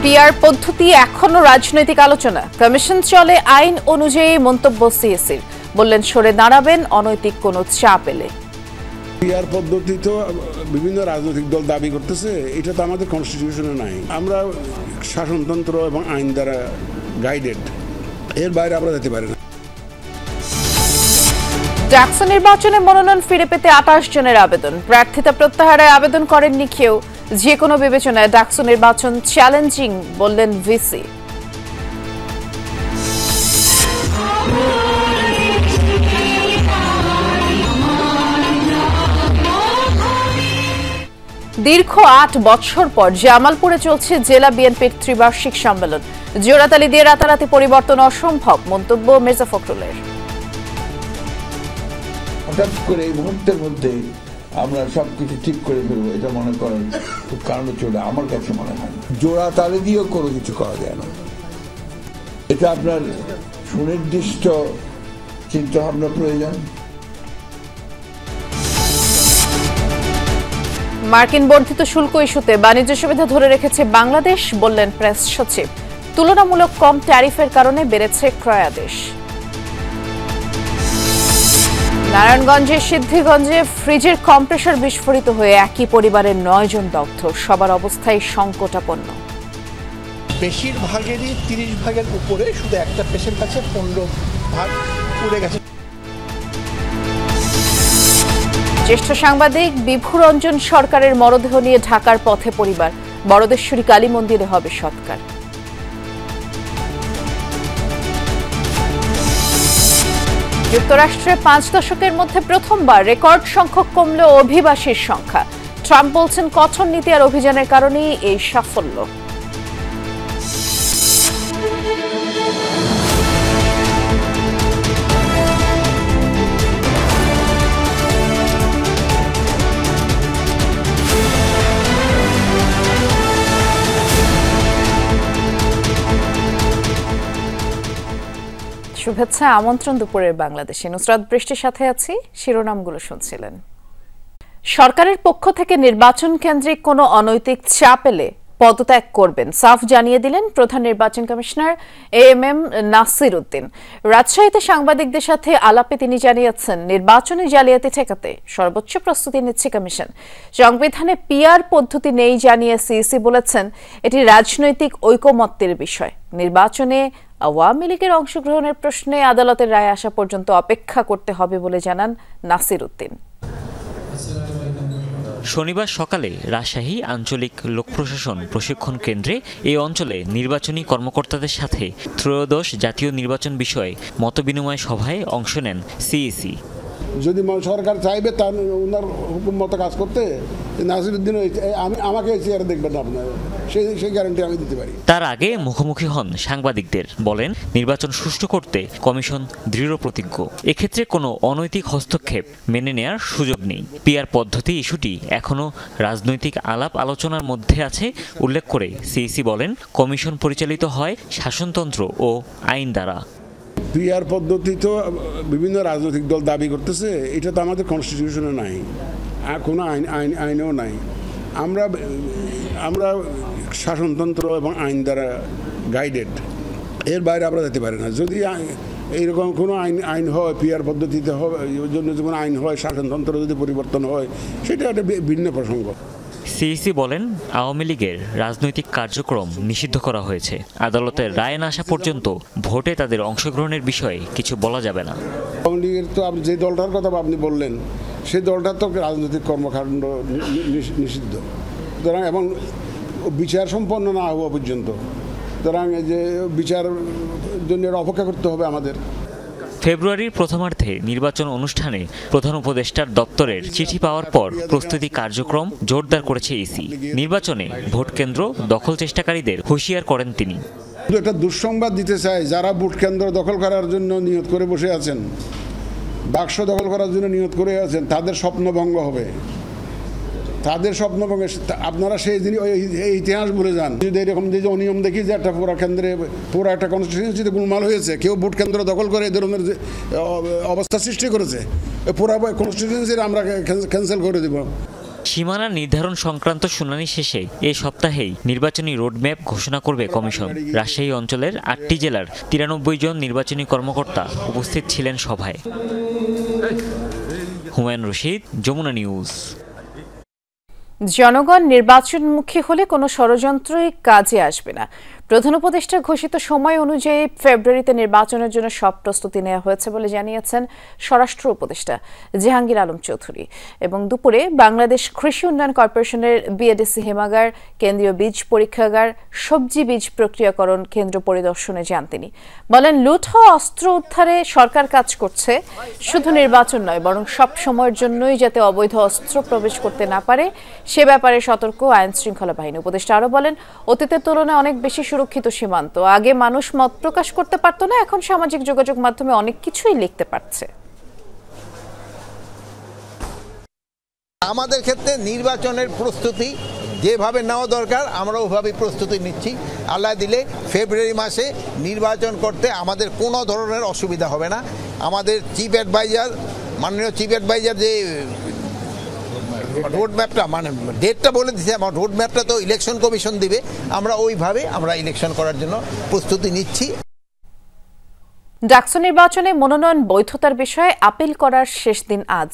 PR পদ্ধতি এখনো রাজনৈতিক আলোচনা, কমিশন চলে আইন অনুযায়ী, মন্তব্য সিএসির। বললেন সরে দাঁড়াবেন অনৈতিক কোনো চাপ এলে। পিআর পদ্ধতি তো বিভিন্ন রাজনৈতিক দল দাবি করতেছে, এটা তো আমাদের কনস্টিটিউশনে নাই। আমরা শাসনতন্ত্র এবং আইন দ্বারা গাইডেড, এর বাইরে আমরা যেতে পারি না। ডাকসু নির্বাচনে মনোনয়ন ফিরে পেতে 28 জনের আবেদন, প্রার্থিতা প্রত্যাহারে আবেদন করেননি কেউ। যে কোনো বিবেচনায় ডাকসু নির্বাচন চ্যালেঞ্জিং, বললেন ভিসি। দীর্ঘ 8 বছর পর জামালপুরে চলছে জেলা বিএনপির ত্রিবার্ষিক সম্মেলন। জোড়াতালি দিয়ে রাতারাতি পরিবর্তন অসম্ভব, মন্তব্য মির্জা ফখরুলের। হঠাৎ করে এই মুহূর্তের মধ্যে আমরা সবকিছু ঠিক করে ফেলবো, এটা মনে করেন খুব কারণ চলে, আমার কাছে মনে হয় জোড়া তালে দিয়েও কোনো কিছু করা যায় না। এটা আপনার সুনির্দিষ্ট চিন্তা ভাবনা প্রয়োজন। মার্কিন বর্ধিত শুল্ক ইস্যুতে বাণিজ্য সুবিধা ধরে রেখেছে বাংলাদেশ, বললেন প্রেস সচিব। তুলনামূলক কম ট্যারিফের কারণে বেড়েছে ক্রয়াদেশ। নারায়ণগঞ্জের সিদ্ধিগঞ্জে ফ্রিজের কম্প্রেসর বিস্ফোরিত হয়ে একই পরিবারের 9 জন দগ্ধ, সবার অবস্থায় সংকটাপন্ন। বেশিরভাগেরই 30 ভাগের উপরে, শুধু একটা পেশেন্ট আছে 15 ভাগ পুড়ে গেছে। জ্যেষ্ঠ সাংবাদিক বিভুরঞ্জন সরকারের মরদেহ নিয়ে ঢাকার পথে পরিবার, বড়দেশ্বরী কালী মন্দিরে হবে সৎকার। যুক্তরাষ্ট্রে 5 দশকের মধ্যে প্রথমবার রেকর্ড সংখ্যক কমল অভিবাসীর সংখ্যা। ট্রাম্প বলছেন কঠোর নীতি আর অভিযানের কারণেই এই সাফল্য। শুভেচ্ছা, আমন্ত্রণ দুপুরের বাংলাদেশে। নুসরাত বৃষ্টির সাথে আছি। শিরোনামগুলো শুনছিলেন। সরকারের পক্ষ থেকে নির্বাচন কেন্দ্রিক কোনো অনৈতিক চাপ এলে পদত্যাগ করবেন, সাফ জানিয়ে দিলেন প্রধান নির্বাচন কমিশনার এএমএম নাসির উদ্দিন। রাজশাহীতে সাংবাদিকদের সাথে আলাপে তিনি জানিয়েছেন, নির্বাচনে জালিয়াতি ঠেকাতে সর্বোচ্চ প্রস্তুতি নিচ্ছে কমিশন। সংবিধানে পিআর পদ্ধতি নেই জানিয়ে সিইসি বলেছেন, এটি রাজনৈতিক ঐকমত্যের বিষয়। নির্বাচনে আওয়ামী লীগের অংশগ্রহণের প্রশ্নে আদালতের রায় আসা পর্যন্ত অপেক্ষা করতে হবে বলে জানান নাসির উদ্দিন। শনিবার সকালে রাজশাহী আঞ্চলিক লোক প্রশাসন প্রশিক্ষণ কেন্দ্রে এই অঞ্চলে নির্বাচনী কর্মকর্তাদের সাথে ত্রয়োদশ জাতীয় নির্বাচন বিষয়ে মতবিনিময় সভায় অংশ নেন সিইসি। যদি সরকার চাইবে তার ওনার হুকুম মতো কাজ করতে, নাসিরউদ্দিন আমাকে চেয়ারে দেখবেন না, আপনার সেই গ্যারান্টি আমি দিতে পারি। তার আগে মুখোমুখি হন সাংবাদিকদের, বলেন নির্বাচন সুষ্ঠু করতে কমিশন দৃঢ় প্রতিজ্ঞ। এক্ষেত্রে কোনো অনৈতিক হস্তক্ষেপ মেনে নেয়ার সুযোগ নেই। পিআর পদ্ধতি ইস্যুটি এখনও রাজনৈতিক আলাপ আলোচনার মধ্যে আছে উল্লেখ করে সিইসি বলেন, কমিশন পরিচালিত হয় শাসনতন্ত্র ও আইন দ্বারা। পিআর পদ্ধতি তো বিভিন্ন রাজনৈতিক দল দাবি করতেছে, এটা তো আমাদের কনস্টিটিউশনে নাই, কোনো আইনেও নাই। আমরা শাসনতন্ত্র এবং আইন দ্বারা গাইডেড, এর বাইরে আমরা যেতে পারি না। যদি এইরকম কোনো আইন হয়, পিআর পদ্ধতিতে হবে, ওই জন্য যখন আইন হয়, শাসনতন্ত্র যদি পরিবর্তন হয়, সেটা একটা ভিন্ন প্রসঙ্গ। সিইসি বলেন, আওয়ামী লীগের রাজনৈতিক কার্যক্রম নিষিদ্ধ করা হয়েছে। আদালতের রায় না আসা পর্যন্ত ভোটে তাদের অংশগ্রহণের বিষয়ে কিছু বলা যাবে না। আওয়ামী লীগের তো যে দলটার কথা আপনি বললেন, সেই দলটার তো রাজনৈতিক কর্মকাণ্ড নিষিদ্ধ, সুতরাং এবং বিচার সম্পন্ন না হওয়া পর্যন্ত, সুতরাং যে বিচার জন্য অপেক্ষা করতে হবে আমাদের। ফেব্রুয়ারির প্রথমার্ধে নির্বাচন অনুষ্ঠানে প্রধান উপদেষ্টার দপ্তরের চিঠি পাওয়ার পর প্রস্তুতি কার্যক্রম জোরদার করেছে ইসি। নির্বাচনে ভোট কেন্দ্র দখল চেষ্টাকারীদের হুঁশিয়ার করেন তিনি। একটা দুঃসংবাদ দিতে চাই, যারা ভোট কেন্দ্র দখল করার জন্য নিয়ত করে বসে আছেন, বাক্স দখল করার জন্য নিয়ত করে আছেন, তাদের স্বপ্নভঙ্গ হবে। তাদের স্বপ্নভঙ্গে আপনারা সেই দিন এই ইতিহাস ভুলে যান। যদি এরকম যে অনিয়ম দেখি যে একটা পুরা কেন্দ্রে, পুরো একটা কনস্টিটিউয়েন্সিতে গোলমাল হয়েছে, কেউ ভোট কেন্দ্র দখল করে এই ধরনের যে অবস্থা সৃষ্টি করেছে, পুরা কনস্টিটিউয়েন্সি আমরা ক্যান্সেল করে দেব। সীমানা নির্ধারণ সংক্রান্ত শুনানি শেষে এ সপ্তাহেই নির্বাচনী রোডম্যাপ ঘোষণা করবে কমিশন। রাজশাহী অঞ্চলের ৮টি জেলার ৯৩ জন নির্বাচনী কর্মকর্তা উপস্থিত ছিলেন সভায়। হুমায়ুন রশিদ, যমুনা নিউজ। জনগণ নির্বাচনমুখী হলে কোনো ষড়যন্ত্রই কাজে আসবে না। প্রধান উপদেষ্টার ঘোষিত সময় অনুযায়ী ফেব্রুয়ারিতে নির্বাচনের জন্য সব প্রস্তুতি নেওয়া হয়েছে বলে জানিয়েছেন স্বরাষ্ট্র উপদেষ্টা জাহাঙ্গীর আলম চৌধুরী। এবং দুপুরে বাংলাদেশ কৃষি উন্নয়ন কর্পোরেশনের বিএডিসি হিমাগার, কেন্দ্রীয় বীজ পরীক্ষাগার, সবজি বীজ প্রক্রিয়াকরণ কেন্দ্র পরিদর্শনে যান তিনি। বলেন, লুট হওয়া অস্ত্র উদ্ধারে সরকার কাজ করছে, শুধু নির্বাচন নয় বরং সব সময়ের জন্যই যাতে অবৈধ অস্ত্র প্রবেশ করতে না পারে সে ব্যাপারে সতর্ক আইন শৃঙ্খলা বাহিনী। উপদেষ্টা আরও বলেন, অতীতের তুলনায় অনেক বেশি সুরক্ষিত সীমান্ত। আগে মানুষ মত প্রকাশ করতে পারত না, এখন সামাজিক যোগাযোগ মাধ্যমে অনেক কিছুই লিখতে পারছে। আমাদের ক্ষেত্রে নির্বাচনের প্রস্তুতি যেভাবে নেওয়া দরকার আমরা ওভাবেই প্রস্তুতি নিচ্ছি। আল্লাহ দিলে ফেব্রুয়ারি মাসে নির্বাচন করতে আমাদের কোনো ধরনের অসুবিধা হবে না। আমাদের চিফ অ্যাডভাইজার, মাননীয় চিফ অ্যাডভাইজার যে রোড ম্যাপটা মানে ডেটটা বলে দিচ্ছে, আমার রোড ম্যাপটা তো ইলেকশন কমিশন দিবে, আমরা ওইভাবে আমরা ইলেকশন করার জন্য প্রস্তুতি নিচ্ছি। ডাকসু নির্বাচনে মনোনয়ন বৈধতার বিষয়ে আপিল করার শেষ দিন আজ।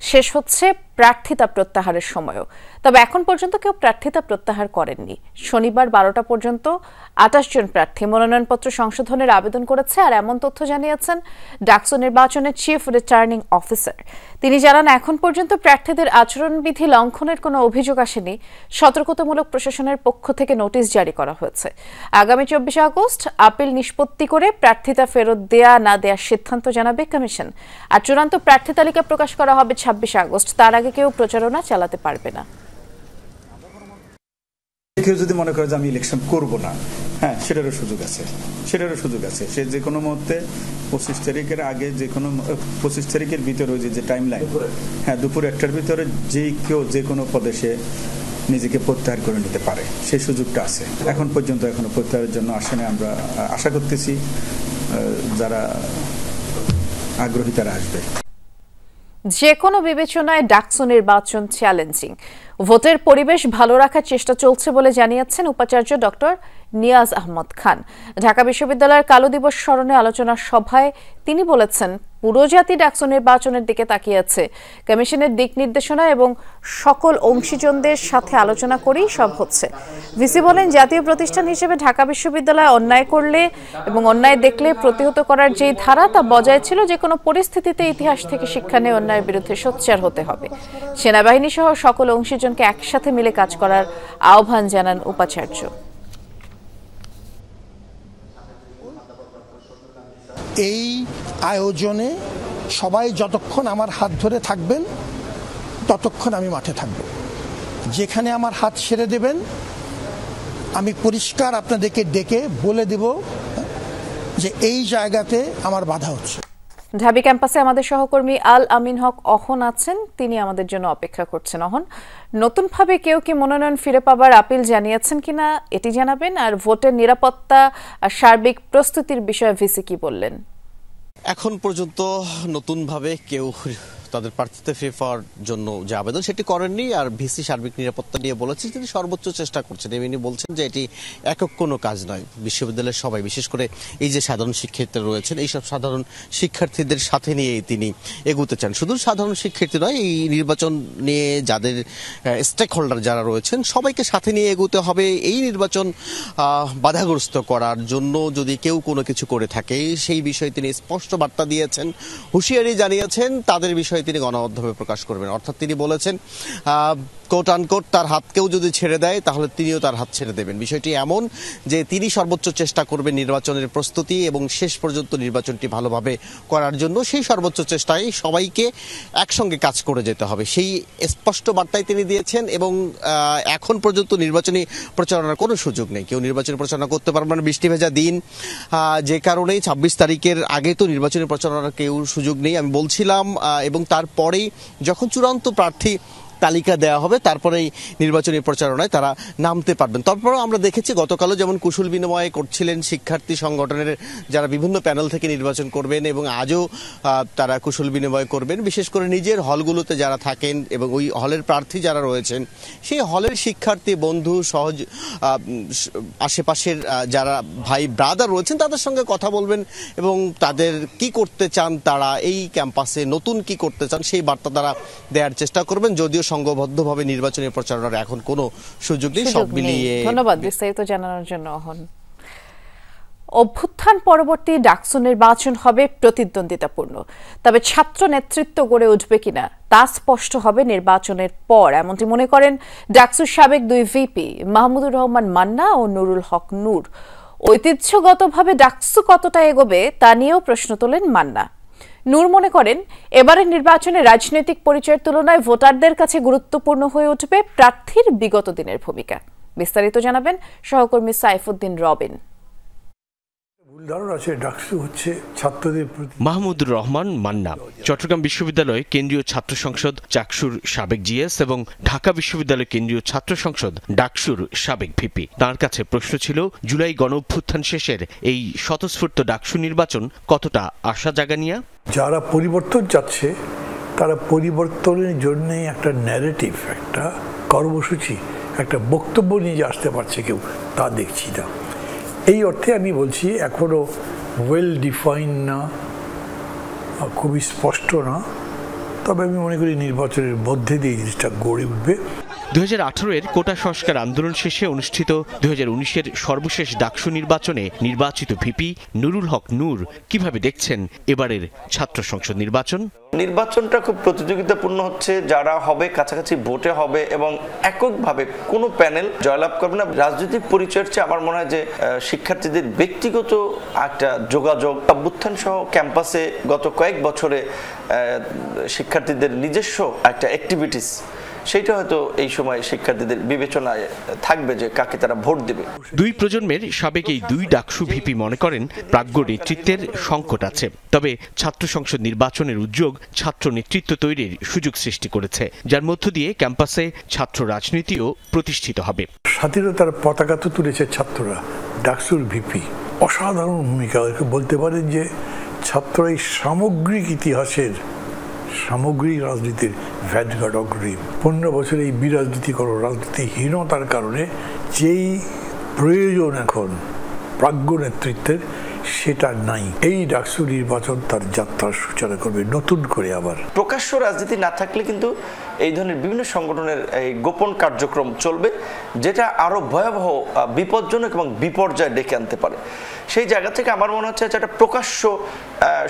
শেষ হচ্ছে প্রার্থিতা প্রত্যাহারের সময়ও। তবে এখন পর্যন্ত কেউ প্রার্থিতা প্রত্যাহার করেননি। শনিবার 12টা পর্যন্ত 28 জন প্রার্থী মনোনয়নপত্র সংশোধনের আবেদন করেছে। আর এমন তথ্য জানিয়েছেন ডাকসু নির্বাচনের চিফ রিটার্নিং অফিসার। তিনি জানান, এখন পর্যন্ত প্রার্থীদের আচরণবিধি লঙ্ঘনের কোনো অভিযোগ আসেনি। সতর্কতামূলক প্রশাসনের পক্ষ থেকে নোটিশ জারি করা হয়েছে। আগামী 24 আগস্ট আপিল নিষ্পত্তি করে প্রার্থিতা ফেরত দেয়া না দেওয়ার সিদ্ধান্ত জানাবে কমিশন। আর চূড়ান্ত প্রার্থী তালিকা প্রকাশ করা হবে 26 আগস্ট। তার আগে কেউ প্রচারণা চালাতে পারবে না। কেউ যদি মনে করে যে আমি ইলেকশন করব না, হ্যাঁ, সেটারও সুযোগ আছে। সে যে কোনো মুহূর্তে 25 তারিখের আগে, যে কোনো 25 তারিখের ভিতরে যে টাইম লাইন, হ্যাঁ, দুপুর 1টার ভিতরে কেউ যে কোনো পদে সে নিজেকে প্রত্যাহার করে নিতে পারে, সেই সুযোগটা আছে। এখন পর্যন্ত এখনো প্রত্যাহারের জন্য আসেনি। আমরা আশা করতেছি যারা আগ্রহী তারা আসবে। যে কোনো বিবেচনায় ডাকসু নির্বাচন চ্যালেঞ্জিং। ভোটের পরিবেশ ভালো রাখার চেষ্টা চলছে বলে জানিয়েছেন উপাচার্য ডক্টর নিয়াজ আহমদ খান। ঢাকা বিশ্ববিদ্যালয়ের কালো দিবস স্মরণে আলোচনা সভায় তিনি বলেছেন, পুরো জাতি ডাকসু নির্বাচনের দিকে তাকিয়ে আছে। কমিশনের দিক নির্দেশনা এবং সকল অংশীজনদের সাথে আলোচনা করেই সব হচ্ছে। ভিসি বলেন, জাতীয় প্রতিষ্ঠান হিসেবে ঢাকা বিশ্ববিদ্যালয় অন্যায় করলে এবং অন্যায় দেখলে প্রতিহত করার যে ধারা তা বজায় ছিল। যে কোনো পরিস্থিতিতে ইতিহাস থেকে শিক্ষা নিয়ে অন্যায়ের বিরুদ্ধে সোচ্চার হতে হবে। সেনাবাহিনী সহ সকল অংশীজনকে একসাথে মিলে কাজ করার আহ্বান জানান উপাচার্য। এই আয়োজনে সবাই যতক্ষণ আমার হাত ধরে থাকবেন ততক্ষণ আমি মাঠে থাকব। যেখানে আমার হাত ছেড়ে দেবেন আমি পরিষ্কার আপনাদেরকে ডেকে বলে দেব যে এই জায়গাতে আমার বাধা হচ্ছে। ঢাবি ক্যাম্পাসে আমাদের সহকর্মী আল আমিন হক অহন আছেন, তিনি আমাদের জন্য অপেক্ষা করছেন। অহন, নতুনভাবে কেউ কি মনোনয়ন ফিরে পাবার আপিল জানিয়েছেন কিনা এটি জানাবেন। আর ভোটের নিরাপত্তা আর সার্বিক প্রস্তুতির বিষয়ে ভিসি কি বললেন? এখন পর্যন্ত নতুনভাবে কেউ তাদের প্রার্থিতা ফিরে পাওয়ার জন্য যে আবেদন সেটি করেননি। আর ভিসি সার্বিক নিরাপত্তা নিয়ে বলেছেন তিনি সর্বোচ্চ চেষ্টা করছেন। তিনি বলছেন যে এটি একক কোনো কাজ নয়, বিশ্ববিদ্যালয়ের সবাই, বিশেষ করে এই যে সাধারণ শিক্ষার্থীরা রয়েছেন, এইসব সাধারণ শিক্ষার্থীদের সাথে নিয়েই তিনি এগোতে চান। শুধু সাধারণ শিক্ষার্থী নয়, এই নির্বাচন নিয়ে যাদের স্টেক হোল্ডার যারা রয়েছেন সবাইকে সাথে নিয়ে এগোতে হবে। এই নির্বাচন বাধাগ্রস্ত করার জন্য যদি কেউ কোনো কিছু করে থাকে সেই বিষয়ে তিনি স্পষ্ট বার্তা দিয়েছেন, হুঁশিয়ারি জানিয়েছেন। তাদের বিষয়ে তিনি গণমাধ্যমে প্রকাশ করবেন। অর্থাৎ তিনি বলেছেন কোট আনকোট তার হাতকেও যদি ছেড়ে দেয় তাহলে তিনিও তার হাত ছেড়ে দেবেন। বিষয়টি এমন যে তিনি সর্বোচ্চ চেষ্টা করবেন নির্বাচনের প্রস্তুতি এবং শেষ পর্যন্ত নির্বাচনটি ভালোভাবে করার জন্য। সেই সর্বোচ্চ চেষ্টায় সবাইকে একসঙ্গে কাজ করে যেতে হবে, সেই স্পষ্ট বার্তাই তিনি দিয়েছেন। এবং এখন পর্যন্ত নির্বাচনী প্রচারণার কোনো সুযোগ নেই, কেউ নির্বাচনী প্রচারণা করতে পারবে না। বৃষ্টি ভেজা দিন, যে কারণেই 26 তারিখের আগে তো নির্বাচনী প্রচারণার কেউ সুযোগ নেই। আমি বলছিলাম এবং তারপরেই যখন চূড়ান্ত প্রার্থী তালিকা দেওয়া হবে, তারপরেই নির্বাচনী প্রচারণায় তারা নামতে পারবেন। তারপরেও আমরা দেখেছি গতকালও যেমন কুশল বিনিময় করছিলেন শিক্ষার্থী সংগঠনের যারা বিভিন্ন প্যানেল থেকে নির্বাচন করবেন, এবং আজও তারা কুশল বিনিময় করবেন। বিশেষ করে নিজের হলগুলোতে যারা থাকেন এবং ওই হলের প্রার্থী যারা রয়েছেন সেই হলের শিক্ষার্থী বন্ধু সহজ আশেপাশের যারা ভাই ব্রাদার রয়েছেন তাদের সঙ্গে কথা বলবেন এবং তাদের কি করতে চান, তারা এই ক্যাম্পাসে নতুন কি করতে চান সেই বার্তা তারা দেওয়ার চেষ্টা করবেন। যদিও সংঘবদ্ধভাবে নির্বাচনী প্রচারণার এখন কোনো সুযোগ নেই। সব মিলিয়ে ধন্যবাদ বিস্তারিত জানানোর জন্য। অভ্যুত্থান পরবর্তী ডাকসু নির্বাচন হবে প্রতিদ্বন্দ্বিতাপূর্ণ, তবে ছাত্র নেতৃত্ব গড়ে উঠবে কিনা তা স্পষ্ট হবে নির্বাচনের পর, এমনটি মনে করেন ডাকসুর সাবেক 2 ভিপি মাহমুদুর রহমান মান্না ও নুরুল হক নূর। ঐতিহ্যগতভাবে ডাকসু কতটা এগোবে তা নিয়েও প্রশ্ন তোলেন মান্না। নূর মনে করেন এবারের নির্বাচনে রাজনৈতিক পরিচয়ের তুলনায় ভোটারদের কাছে গুরুত্বপূর্ণ হয়ে উঠবে প্রার্থীর বিগত দিনের ভূমিকা। বিস্তারিত জানাবেন সহকর্মী সাইফুদ্দিন রবিন। মাহমুদুর রহমান মান্না চট্টগ্রাম বিশ্ববিদ্যালয় কেন্দ্রীয় ছাত্র সংসদ চাকসুর সাবেক জিএস এবং ঢাকা বিশ্ববিদ্যালয় কেন্দ্রীয় ছাত্র সংসদ ডাকসুর সাবেক ভিপি। তার কাছে প্রশ্ন ছিল জুলাই গণঅভ্যুত্থান শেষের এই স্বতঃস্ফূর্ত ডাকসু নির্বাচন কতটা আশা জাগানিয়া। যারা পরিবর্তন চাচ্ছে তারা পরিবর্তনের জন্য একটা ন্যারেটিভ, একটা কর্মসূচি, একটা বক্তব্য নিয়ে আসতে পারছে কেউ, তা দেখছি না। এই অর্থে আমি বলছি এখনো ওয়েল ডিফাইন না, খুবই স্পষ্ট না, তবে আমি মনে করি নির্বাচনের মধ্যে দিয়ে জিনিসটা গড়ে উঠবে। 2018-এর কোটা সংস্কার আন্দোলন শেষে অনুষ্ঠিত 2019-এর সর্বশেষ ডাকসু নির্বাচনে নির্বাচিত ভিপি নুরুল হক নূর কিভাবে দেখছেন এবারের ছাত্র সংসদ নির্বাচন? নির্বাচনটা খুব প্রতিযোগিতাপূর্ণ হচ্ছে, যারা হবে কাছাকাছি ভোটে হবে এবং এককভাবে কোনো প্যানেল জয়লাভ করবে না। রাজনৈতিক পরিচয়ের চেয়ে আমার মনে হয় যে শিক্ষার্থীদের ব্যক্তিগত একটা যোগাযোগ, অভ্যুত্থান সহ ক্যাম্পাসে গত কয়েক বছরে শিক্ষার্থীদের নিজস্ব একটা অ্যাক্টিভিটিস, সেইটা হয়তো এই সময় শিক্ষার্থীদের বিবেচনায় থাকবে যে কাকে তারা ভোট দেবে। 2 প্রজন্মের সাবেক এই 2 ডাকসু ভিপি মনে করেন প্রাজ্ঞ নেতৃত্বের সংকট আছে, তবে ছাত্র সংসদ নির্বাচনের উদ্যোগ ছাত্র নেতৃত্ব তৈরির সুযোগ সৃষ্টি করেছে, যার মধ্য দিয়ে ক্যাম্পাসে ছাত্র রাজনীতিও প্রতিষ্ঠিত হবে। স্বাধীনতার পতাকা তো তুলেছে ছাত্ররা। ডাকসুর ভিপি অসাধারণ ভূমিকা, বলতে পারেন যে ছাত্র এই সামগ্রিক ইতিহাসের, সামগ্রিক রাজনীতির ভ্যানগার্ড অগ্রণী। 15 বছরে এই বিরাজনীতিকর রাজনীতিহীনতার কারণে যেই প্রয়োজন এখন প্রাজ্ঞ নেতৃত্বের, সেটা নাই। এই ডাকসু নির্বাচন তার যাত্রার সূচনা করবে নতুন করে। আবার প্রকাশ্য রাজনীতি না থাকলে কিন্তু এই ধরনের বিভিন্ন সংগঠনের এই গোপন কার্যক্রম চলবে, যেটা আরো ভয়াবহ, বিপজ্জনক এবং বিপর্যয় ডেকে আনতে পারে। সেই জায়গা থেকে আমার মনে হচ্ছে একটা প্রকাশ্য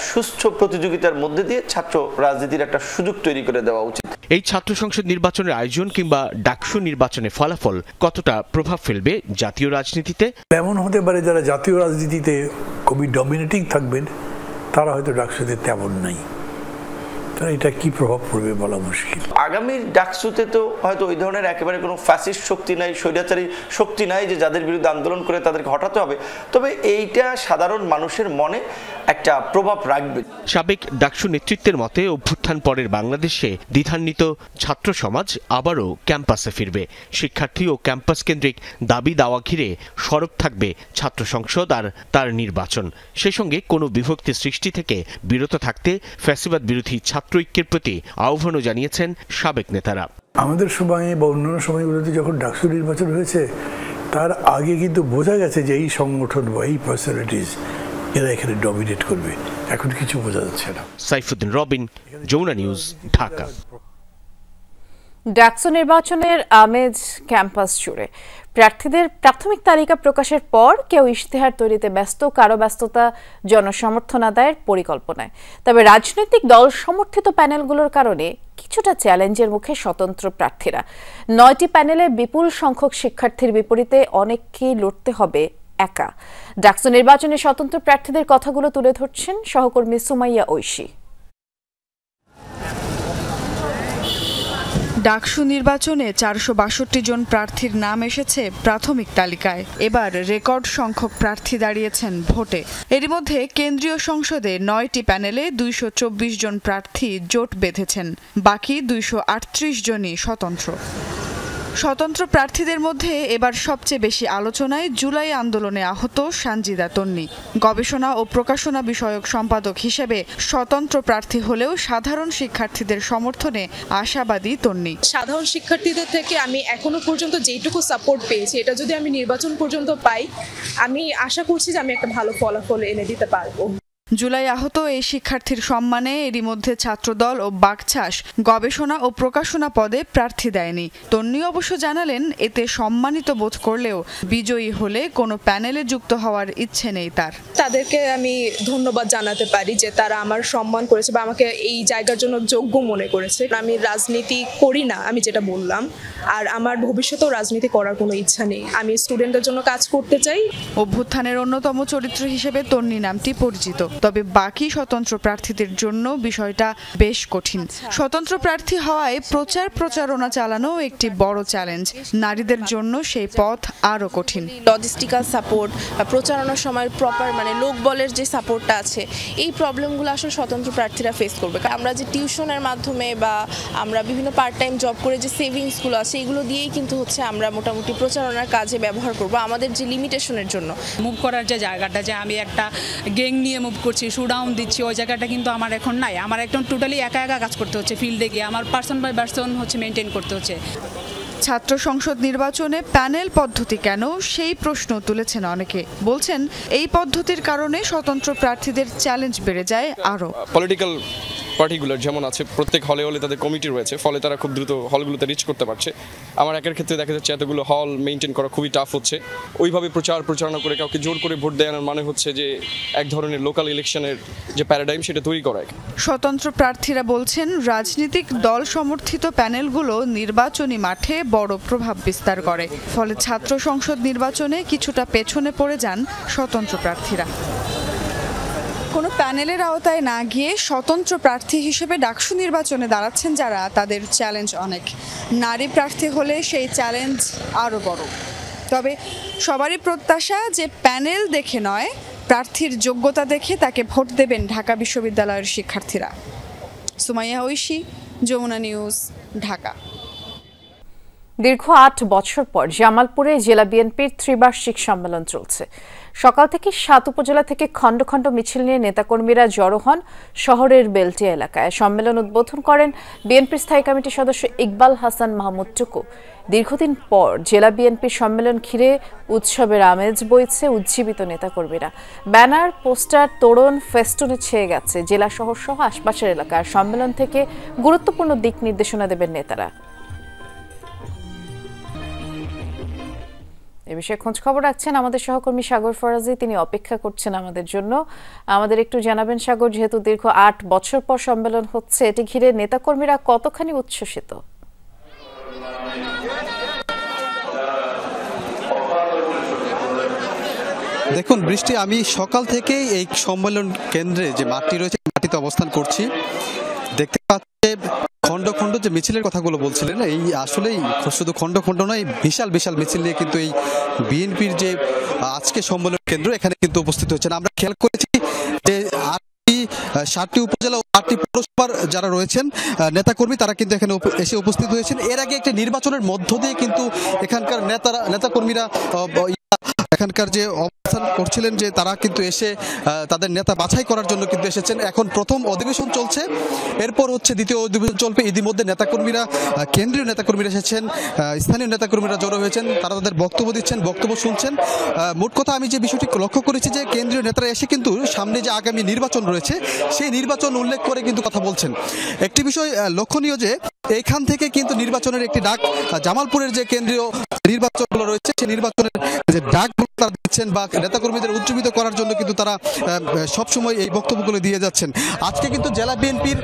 সুস্থ প্রতিযোগিতার মধ্যে দিয়ে ছাত্র রাজনীতির একটা সুযোগ তৈরি করে দেওয়া উচিত। এই ছাত্র সংসদ নির্বাচনের আয়োজন কিংবা ডাকসু নির্বাচনের ফলাফল কতটা প্রভাব ফেলবে জাতীয় রাজনীতিতে? এমন হতে পারে যারা জাতীয় রাজনীতিতে খুবই ডমিনেটিং থাকবেন তারা হয়তো ডাকসুতে তেমন নাই, এটা কি প্রভাব পড়বে বলা মুশকিল। আগামীর ডাকসুতে তো হয়তো ওই ধরনের একেবারে কোনো ফ্যাসিস্ট শক্তি নাই, স্বৈরাচারী শক্তি নাই যে যাদের বিরুদ্ধে আন্দোলন করে তাদেরকে হটাতে হবে, তবে এইটা সাধারণ মানুষের মনে একটা প্রভাব রাখবে। সাবেক ডাকসু নেতৃত্বের মতে অভ্যুত্থান পরের বাংলাদেশে দ্বিধান্বিত ছাত্র সমাজ আবারও ক্যাম্পাসে ফিরবে। শিক্ষার্থী ও ক্যাম্পাস কেন্দ্রিক দাবি দাওয়া ঘিরে সরব থাকবে ছাত্র সংসদ আর তার নির্বাচন। সেই সঙ্গে কোনো বিভক্তি সৃষ্টি থেকে বিরত থাকতে ফ্যাসিবাদ বিরোধী ছাত্র ঐক্যের প্রতি আহ্বানও জানিয়েছেন সাবেক নেতারা। আমাদের সময়ে বা অন্যান্য সময়গুলোতে যখন ডাকসু নির্বাচন হয়েছে তার আগে কিন্তু বোঝা গেছে যে এই সংগঠন বা এই পার্সোনালিটিস এরা এখানে ডমিনেট করবে, এখন কিছু বোঝা যাচ্ছে না। সাইফুদ্দিন রবিন, যমুনা নিউজ, ঢাকা। ডাকসু নির্বাচনের আমেজ ক্যাম্পাস জুড়ে। প্রার্থীদের প্রাথমিক তালিকা প্রকাশের পর কেউ ইশতেহার তৈরিতে ব্যস্ত, কারো ব্যস্ততা জনসমর্থন আদায়ের পরিকল্পনায়। তবে রাজনৈতিক দল সমর্থিত প্যানেলগুলোর কারণে কিছুটা চ্যালেঞ্জের মুখে স্বতন্ত্র প্রার্থীরা। 9টি প্যানেলে বিপুল সংখ্যক শিক্ষার্থীর বিপরীতে অনেককেই লড়তে হবে একা। ডাকসু নির্বাচনে স্বতন্ত্র প্রার্থীদের কথাগুলো তুলে ধরছেন সহকর্মী সুমাইয়া ঐশী। ডাকসু নির্বাচনে 462 জন প্রার্থীর নাম এসেছে প্রাথমিক তালিকায়। এবার রেকর্ড সংখ্যক প্রার্থী দাঁড়িয়েছেন ভোটে। এরই মধ্যে কেন্দ্রীয় সংসদে 9টি প্যানেলে 224 জন প্রার্থী জোট বেঁধেছেন, বাকি 238 জনই স্বতন্ত্র। স্বতন্ত্র প্রার্থীদের মধ্যে এবার সবচেয়ে বেশি আলোচনায় জুলাই আন্দোলনে আহত সানজিদা তন্নি। গবেষণা ও প্রকাশনা বিষয়ক সম্পাদক হিসেবে স্বতন্ত্র প্রার্থী হলেও সাধারণ শিক্ষার্থীদের সমর্থনে আশাবাদী তন্নি। সাধারণ শিক্ষার্থীদের থেকে আমি এখনো পর্যন্ত যেটুকু সাপোর্ট পেয়েছি, এটা যদি আমি নির্বাচন পর্যন্ত পাই, আমি আশা করছি যে আমি একটা ভালো ফলাফল এনে দিতে পারবো। জুলাই আহত এই শিক্ষার্থীর সম্মানে এরই মধ্যে ছাত্রদল ও বাকছাস গবেষণা ও প্রকাশনা পদে প্রার্থী দেয়নি। তন্নি অবশ্য জানালেন, এতে সম্মানিত বোধ করলেও বিজয়ী হলে কোনো প্যানেলে যুক্ত হওয়ার ইচ্ছে নেই তার। তাদেরকে আমি ধন্যবাদ জানাতে পারি যে তারা আমার সম্মান করেছে বা আমাকে এই জায়গার জন্য যোগ্য মনে করেছে। আমি রাজনীতি করি না, আমি যেটা বললাম, আর আমার ভবিষ্যতেও রাজনীতি করার কোনো ইচ্ছা নেই। আমি স্টুডেন্টদের জন্য কাজ করতে চাই। অভ্যুত্থানের অন্যতম চরিত্র হিসেবে তন্নি নামটি পরিচিত, তবে বাকি স্বতন্ত্র প্রার্থীদের জন্য বিষয়টা বেশ কঠিন। স্বতন্ত্র প্রার্থী হওয়ায় প্রচারণা চালানো একটি বড় চ্যালেঞ্জ। নারীদের জন্য সেই পথ আরো কঠিন। লজিস্টিক্যাল সাপোর্ট, প্রচারণার সময় প্রপার লোকবলের যে সাপোর্টটা আছে, এই প্রবলেমগুলো আসলে স্বতন্ত্র প্রার্থীরা ফেস করবে। আমরা যে টিউশনের মাধ্যমে বা আমরা বিভিন্ন পার্ট টাইম জব করে যে সেভিংসগুলো আছে, এগুলো দিয়েই কিন্তু আমরা মোটামুটি প্রচারণার কাজে ব্যবহার করব আমাদের যে লিমিটেশনের জন্য। মুভ করার যে জায়গাটা, যে আমি একটা গ্যাং নিয়ে মুভ করছি, শুডাউন দিচ্ছি, ওই জায়গাটা কিন্তু আমার এখন নাই। আমার একদম টোটালি একা কাজ করতে হচ্ছে, ফিল্ডে গিয়ে আমার পার্সন বাই পার্সন মেনটেন করতে হচ্ছে। ছাত্র সংসদ নির্বাচনে প্যানেল পদ্ধতি কেন, সেই প্রশ্ন তুলেছেন অনেকে। বলছেন, এই পদ্ধতির কারণে স্বতন্ত্র প্রার্থীদের চ্যালেঞ্জ বেড়ে যায় আরও। পলিটিক্যাল পার্টিগুলোর যেমন আছে, প্রত্যেক হলে তাদের কমিটি রয়েছে, ফলে তারা খুব দ্রুত হলগুলোতে রিচ করতে পারছে। আমার একের ক্ষেত্রে দেখা যাচ্ছে এতগুলো হল মেনটেন করা খুবই টাফ হচ্ছে। ওইভাবে প্রচারণা করে কাউকে জোর করে ভোট দেওয়ার মানে হচ্ছে যে এক ধরনের লোকাল ইলেকশনের যে প্যারাডাইম, সেটা তৈরি করা। স্বতন্ত্র প্রার্থীরা বলছেন, রাজনৈতিক দল সমর্থিত প্যানেলগুলো নির্বাচনী মাঠে বড় প্রভাব বিস্তার করে, ফলে ছাত্র সংসদ নির্বাচনে কিছুটা পেছনে পড়ে যান স্বতন্ত্র প্রার্থীরা। কোনো প্যানেলের আওতায় না গিয়ে স্বতন্ত্র প্রার্থী হিসেবে ডাকসু নির্বাচনে দাঁড়াচ্ছেন যারা, তাদের চ্যালেঞ্জ অনেক। নারী প্রার্থী হলে সেই চ্যালেঞ্জ আরও বড়। তবে সবারই প্রত্যাশা যে প্যানেল দেখে নয়, প্রার্থীর যোগ্যতা দেখে তাকে ভোট দেবেন ঢাকা বিশ্ববিদ্যালয়ের শিক্ষার্থীরা। সুমাইয়া ঐশী, যমুনা নিউজ, ঢাকা। দীর্ঘ 8 বছর পর জামালপুরে জেলা বিএনপির ত্রিবার্ষিক সম্মেলন চলছে। সকাল থেকে 7 উপজেলা থেকে খণ্ড খণ্ড মিছিল নিয়ে নেতাকর্মীরা জড়ো হন শহরের বেলটিয়া এলাকায়। সম্মেলন উদ্বোধন করেন বিএনপির স্থায়ী কমিটির সদস্য ইকবাল হাসান মাহমুদ টুকু। দীর্ঘদিন পর জেলা বিএনপির সম্মেলন ঘিরে উৎসবের আমেজ বইছে উজ্জীবিত নেতাকর্মীরা। ব্যানার, পোস্টার, তোরণ, ফেস্টুনে ছেয়ে গেছে জেলা শহর সহ আশপাশের এলাকার। সম্মেলন থেকে গুরুত্বপূর্ণ দিক নির্দেশনা দেবেন নেতারা। এ বিষয়ে খোঁজ খবর রাখছেন আমাদের সহকর্মী সাগর ফরাজি, তিনি অপেক্ষা করছেন আমাদের জন্য। আমাদের একটু জানাবেন সাগর, যেহেতু দীর্ঘ 8 বছর পর সম্মেলন হচ্ছে, এটি ঘিরে নেতাকর্মীরা কতখানি উচ্ছ্বসিত? দেখুন বৃষ্টি, আমি সকাল থেকেই এই সম্মেলন কেন্দ্রে যে মাঠটি রয়েছে, মাটিতে অবস্থান করছি। দেখতে পাচ্ছি খণ্ড খণ্ড যে মিছিলের কথাগুলো বলছিলেন, এই আসলেই শুধু খণ্ড খণ্ড নয়, বিশাল বিশাল মিছিল নিয়ে কিন্তু এই বিএনপির যে আজকে সম্মেলন কেন্দ্র, এখানে কিন্তু উপস্থিত হয়েছেন। আমরা খেয়াল করেছি যে 7টি উপজেলা ও 8টি পৌরসভার যারা রয়েছেন নেতাকর্মী, তারা কিন্তু এখানে এসে উপস্থিত হয়েছেন। এর আগে একটি নির্বাচনের মধ্য দিয়ে কিন্তু এখানকার নেতাকর্মীরা এখানকার যে অবস্থান করছিলেন, যে তারা কিন্তু এসে তাদের নেতা বাছাই করার জন্য কিন্তু এসেছেন। এখন প্রথম অধিবেশন চলছে, এরপর হচ্ছে দ্বিতীয় অধিবেশন চলবে। ইতিমধ্যে নেতাকর্মীরা, কেন্দ্রীয় নেতাকর্মীরা এসেছেন, স্থানীয় নেতাকর্মীরা জড়ো হয়েছেন, তারা তাদের বক্তব্য দিচ্ছেন, বক্তব্য শুনছেন। মোট কথা আমি যে বিষয়টি লক্ষ্য করেছি যে কেন্দ্রীয় নেতারা এসে কিন্তু সামনে যে আগামী নির্বাচন রয়েছে, সেই নির্বাচন উল্লেখ করে কিন্তু কথা বলছেন। একটি বিষয় লক্ষণীয় যে এখান থেকে কিন্তু নির্বাচনের একটি ডাক, জামালপুরের যে কেন্দ্রীয় নির্বাচনগুলো রয়েছে, সেই নির্বাচনের যে ডাকগুলো তারা দিচ্ছেন বা নেতাকর্মীদের উজ্জীবিত করার জন্য কিন্তু তারা সবসময় এই বক্তব্যগুলো দিয়ে যাচ্ছেন। আজকে কিন্তু জেলা বিএনপির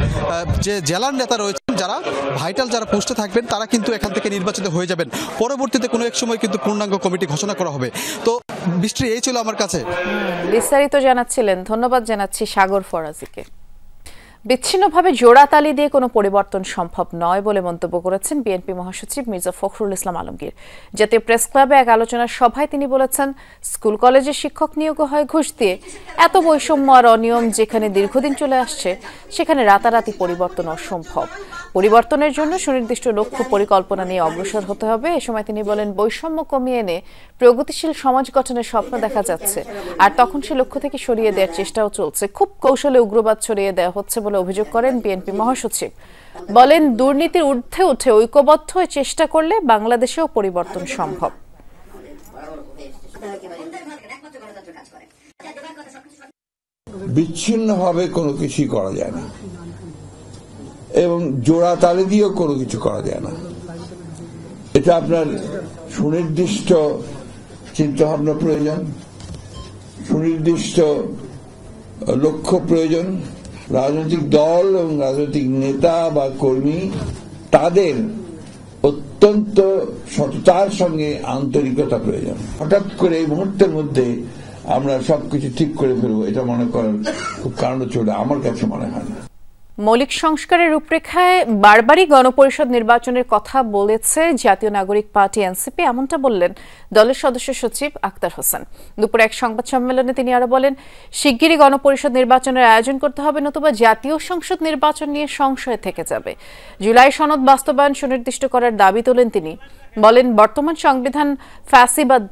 যে জেলার নেতা রয়েছেন, যারা ভাইটাল যারা পোস্টে থাকবেন, তারা কিন্তু এখান থেকে নির্বাচিত হয়ে যাবেন। পরবর্তীতে কোনো এক সময় কিন্তু পূর্ণাঙ্গ কমিটি ঘোষণা করা হবে। তো বৃষ্টি, এই ছিল আমার কাছে। বিস্তারিত জানাচ্ছিলেন, ধন্যবাদ জানাচ্ছি সাগর ফরাজিকে। বিচ্ছিন্নভাবে জোড়াতালি দিয়ে কোনো পরিবর্তন সম্ভব নয় বলে মন্তব্য করেছেন বিএনপি মহাসচিব মির্জা ফখরুল ইসলাম আলমগীর। জাতীয় প্রেস ক্লাবে এক আলোচনা সভায় তিনি বলেছেন, স্কুল কলেজে শিক্ষক নিয়োগ হয় ঘুষ দিয়ে। এত বৈষম্য আর অনিয়ম যেখানে দীর্ঘদিন চলে আসছে, সেখানে রাতারাতি পরিবর্তন অসম্ভব। পরিবর্তনের জন্য সুনির্দিষ্ট লক্ষ্য পরিকল্পনা নিয়ে অগ্রসর হতে হবে। এ সময় তিনি বলেন, বৈষম্য কমিয়ে এনে প্রগতিশীল সমাজ গঠনের স্বপ্ন দেখা যাচ্ছে, আর তখন সে লক্ষ্য থেকে সরিয়ে দেওয়ার চেষ্টাও চলছে। খুব কৌশলে উগ্রবাদ ছড়িয়ে দেওয়া হচ্ছে বলে অভিযোগ করেন বিএনপি মহাসচিব। বলেন, দুর্নীতির ঊর্ধ্বে উঠে ঐক্যবদ্ধ হয়ে চেষ্টা করলে বাংলাদেশেও পরিবর্তন সম্ভব। বিচ্ছিন্নভাবে কোনো কিছুই করা যায় না এবং জোড়া তালে দিয়েও কোনো কিছু করা যায় না। এটা আপনার সুনির্দিষ্ট চিন্তাভাবনা প্রয়োজন, সুনির্দিষ্ট লক্ষ্য প্রয়োজন। রাজনৈতিক দল এবং রাজনৈতিক নেতা বা কর্মী তাদের অত্যন্ত সততার সঙ্গে আন্তরিকতা প্রয়োজন। হঠাৎ করে এই মুহূর্তের মধ্যে আমরা সবকিছু ঠিক করে ফেলবো, এটা মনে করার খুব কারণ চলে আমার কাছে মনে হয় না। মৌলিক সংস্কারের রূপরেখায় বারবারই গণপরিষদ নির্বাচনের কথা বলেছে জাতীয় নাগরিক পার্টি এনসিপি, এমনটা বললেন দলের সদস্য সচিব আক্তার হোসেন। দুপুরে এক সংবাদ সম্মেলনে তিনি আরো বলেন, শিগগিরই গণপরিষদ নির্বাচনের আয়োজন করতে হবে, নতুবা জাতীয় সংসদ নির্বাচন নিয়ে সংশয় থেকে যাবে। জুলাই সনদ বাস্তবায়ন সুনির্দিষ্ট করার দাবি তোলেন তিনি। বলেন, বর্তমান সংবিধান ফ্যাসিবাদ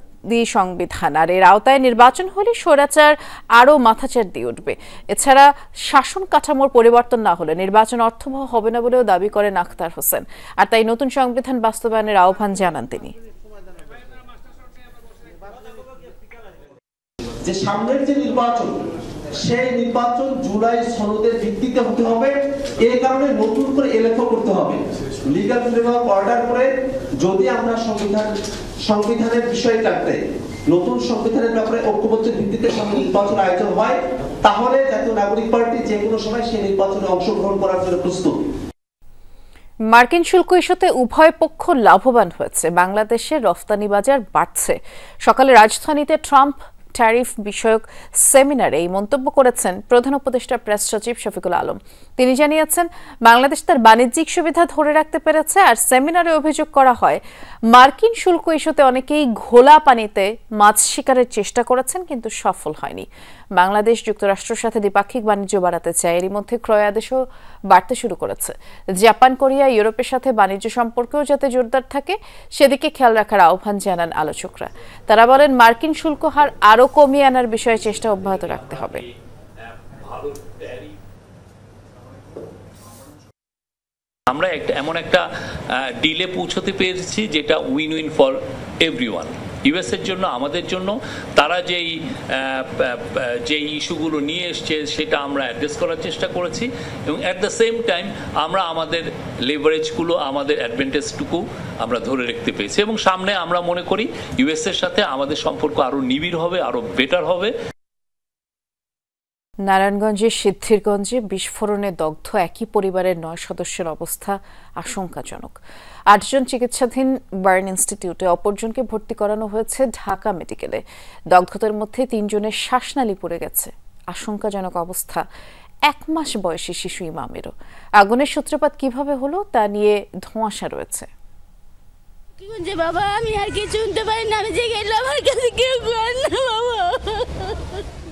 সংবিধান, আর এর আওতায় নির্বাচন হলে স্বৈরাচার আরও মাথাচাড় দিয়ে উঠবে। এছাড়া শাসন কাঠামোর পরিবর্তন না হলে নির্বাচন অর্থবহ হবে না বলেও দাবি করেন আক্তার হোসেন। আর তাই নতুন সংবিধান বাস্তবায়নের আহ্বান জানান তিনি। যে সামনের যে নির্বাচন, সেই নির্বাচন জুলাই সনদের ভিত্তিতে হতে হবে। এই কারণে নতুন করে এলএফও করতে হবে, লিগ্যাল ফ্রেমওয়ার্ক অর্ডার করে। যদি আমরা সংবিধানের বিষয়টাতে নতুন সংবিধানের ব্যাপারে ঐক্যবদ্ধের ভিত্তিতে নির্বাচন আয়োজন হয়, তাহলে জাতীয় নাগরিক পার্টি যে কোনো সময় সেই নির্বাচনে অংশগ্রহণ করার জন্য প্রস্তুত। মার্কিন শুল্ক ইস্যুতে উভয় পক্ষ লাভবান হয়েছে, বাংলাদেশের রফতানি বাজার বাড়ছে। সকালে রাজধানীতে ট্রাম্প ট্যারিফ বিষয়ক সেমিনারে এই মন্তব্য করেছেন প্রধান উপদেষ্টা প্রেস সচিব শফিকুল আলম। তিনি জানিয়েছেন, বাংলাদেশ তার বাণিজ্যিক সুবিধা ধরে রাখতে পেরেছে। আর সেমিনারে অভিযোগ করা হয়, মার্কিন শুল্ক ইস্যুতে অনেকেই ঘোলা পানিতে মাছ শিকারের চেষ্টা করেছেন, কিন্তু সফল হয়নি। বাংলাদেশ যুক্তরাষ্ট্রের সাথে দ্বিপাক্ষিক বাণিজ্য বাড়াতে চায়, এরই মধ্যে ক্রয় আদেশও বাড়তে শুরু করেছে। জাপান, কোরিয়া, ইউরোপের সাথে বাণিজ্য সম্পর্কেও যাতে জোরদার থাকে, সেদিকে খেয়াল রাখার আহ্বান জানান আলোচকরা। তারা বলেন, মার্কিন শুল্ক হার আরও কমিয়ে আনার বিষয়ে চেষ্টা অব্যাহত রাখতে হবে। আমরা এমন একটা ডিলে পৌঁছতে পেরেছি যেটা উইন উইন ফর এভরিওয়ান। ইউএসের জন্য, আমাদের জন্য। তারা যে ইস্যুগুলো নিয়ে এসছে সেটা আমরা অ্যাড্রেস করার চেষ্টা করেছি, এবং অ্যাট দ্য সেম টাইম আমরা আমাদের লেভারেজগুলো, আমাদের অ্যাডভান্টেজটুকু আমরা ধরে রাখতে পেরেছি। এবং সামনে আমরা মনে করি ইউএসের সাথে আমাদের সম্পর্ক আরও নিবিড় হবে, আরও বেটার হবে। নারায়ণগঞ্জের সিদ্ধিরগঞ্জে বিস্ফোরণে দগ্ধ একই পরিবারের 9 সদস্যের অবস্থা আশঙ্কাজনক। 8 জন চিকিৎসাধীন বার্ন ইনস্টিটিউটে, অপরজনকে ভর্তি করানো হয়েছে ঢাকা মেডিকেলে। দগ্ধদের মধ্যে 3 জনের শ্বাসনালী পড়ে গেছে। আশঙ্কাজনক অবস্থা 1 মাস বয়সী শিশু ইমামেরও। আগুনের সূত্রপাত কিভাবে হলো তা নিয়ে ধোঁয়াশা রয়েছে। বাবা, আমি আর কিছু শুনতে পারি না, আমি যে গেলাম আমার কাছে কেউ করে না বাবা।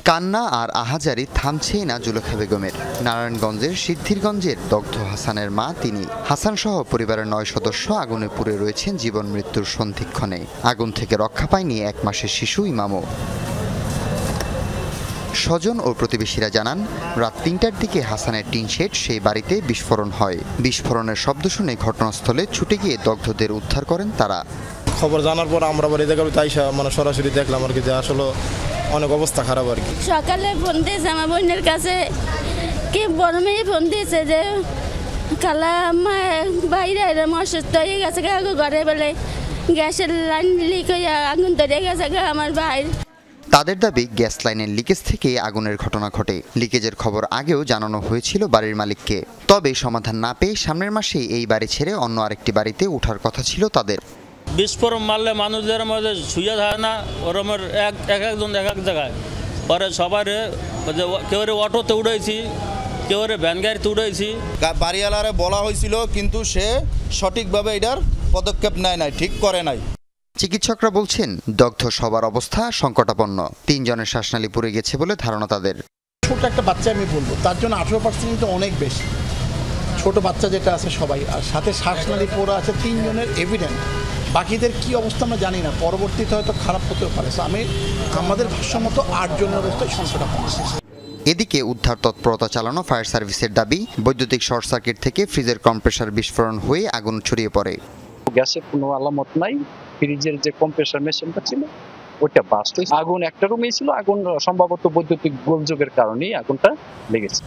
কান্না আর আহাজারি থামছেই না জুলেখা বেগমের। নারায়ণগঞ্জের সিদ্ধিরগঞ্জের দগ্ধ হাসানের মা তিনি। হাসান সহ পরিবারের 9 সদস্য আগুনে পুড়ে রয়েছেন জীবন মৃত্যুর সন্ধিক্ষণে। আগুন থেকে রক্ষা পায়নি 1 মাসের শিশু ইমামও। স্বজন ও প্রতিবেশীরা জানান, রাত 3টার দিকে হাসানের টিন শেড সেই বাড়িতে বিস্ফোরণ হয়। বিস্ফোরণের শব্দ শুনে ঘটনাস্থলে ছুটে গিয়ে দগ্ধদের উদ্ধার করেন তারা। খবর জানার পর আমরা বাড়িতে গেলে তাই সরাসরি দেখলাম আর কি, যে আসলে অনেক অবস্থা খারাপ আর কি। সকালে ফোন দিয়েছে আমার বোনের কাছে, কি বড় মেয়ে ফোন দিয়েছে যে খালা মা বাইরে অসুস্থ হয়ে গেছে, ঘরে বলে গ্যাসের লাইন লিক হয়ে আগুন ধরে গেছে আমার ভাই। তাদের দাবি, গ্যাস লাইনের লিকেজ থেকে আগুনের ঘটনা ঘটে। লিকেজের খবর আগেও জানানো হয়েছিল বাড়ির মালিককে, তবে সমাধান না পেয়ে সামনের মাসেই এই বাড়ি ছেড়ে অন্য আরেকটি বাড়িতে ওঠার কথা ছিল তাদের। বিস্ফোরণ মারলে মানুষদের মধ্যে শুয়ে থাকে না, ওরমের একজন এক এক জায়গায় পরে সবার কেউ অটোতে উড়াইছি, কেউ ভ্যান গাড়ি তুড়াইছি, বাড়িওয়ালারে বলা হয়েছিল কিন্তু সে সঠিকভাবে এটার পদক্ষেপ নেয় নাই, ঠিক করে নাই। চিকিৎসকরা বলছেন দগ্ধ সবার অবস্থা সংকটাপন্ন। 3 জনের শ্বাসনালী পুড়ে গেছে বলে ধারণা তাদের। ছোট একটা বাচ্চা আমি বলবো, তার জন্য 18% অনেক বেশি। ছোট বাচ্চা যেটা আছে সবাই, আর সাথে শ্বাসনালী পোড়া আছে 3 জনের এভিডেন্ট। বাকিদের কি অবস্থা আমরা জানি না, পরবর্তীতে হয়তো খারাপ হতেও পারে। আমাদের ভাষ্যমতো 8 জনের অবস্থায় সংকটাপন্ন। এদিকে উদ্ধার তৎপরতা চালানো ফায়ার সার্ভিসের দাবি। বৈদ্যুতিক শর্ট সার্কিট থেকে ফ্রিজের কম্প্রেসার বিস্ফোরণ হয়ে আগুন ছড়িয়ে পড়ে। গ্যাসের কোনো আলামত নাই, ফ্রিজের যে কম্প্রেসার মেশিনটা ছিল ওটা বাস্ট হয়েছে। আগুন একটা রুমেই ছিল, আগুন সম্ভবত বৈদ্যুতিক গোলযোগের কারণেই আগুনটা লেগেছে।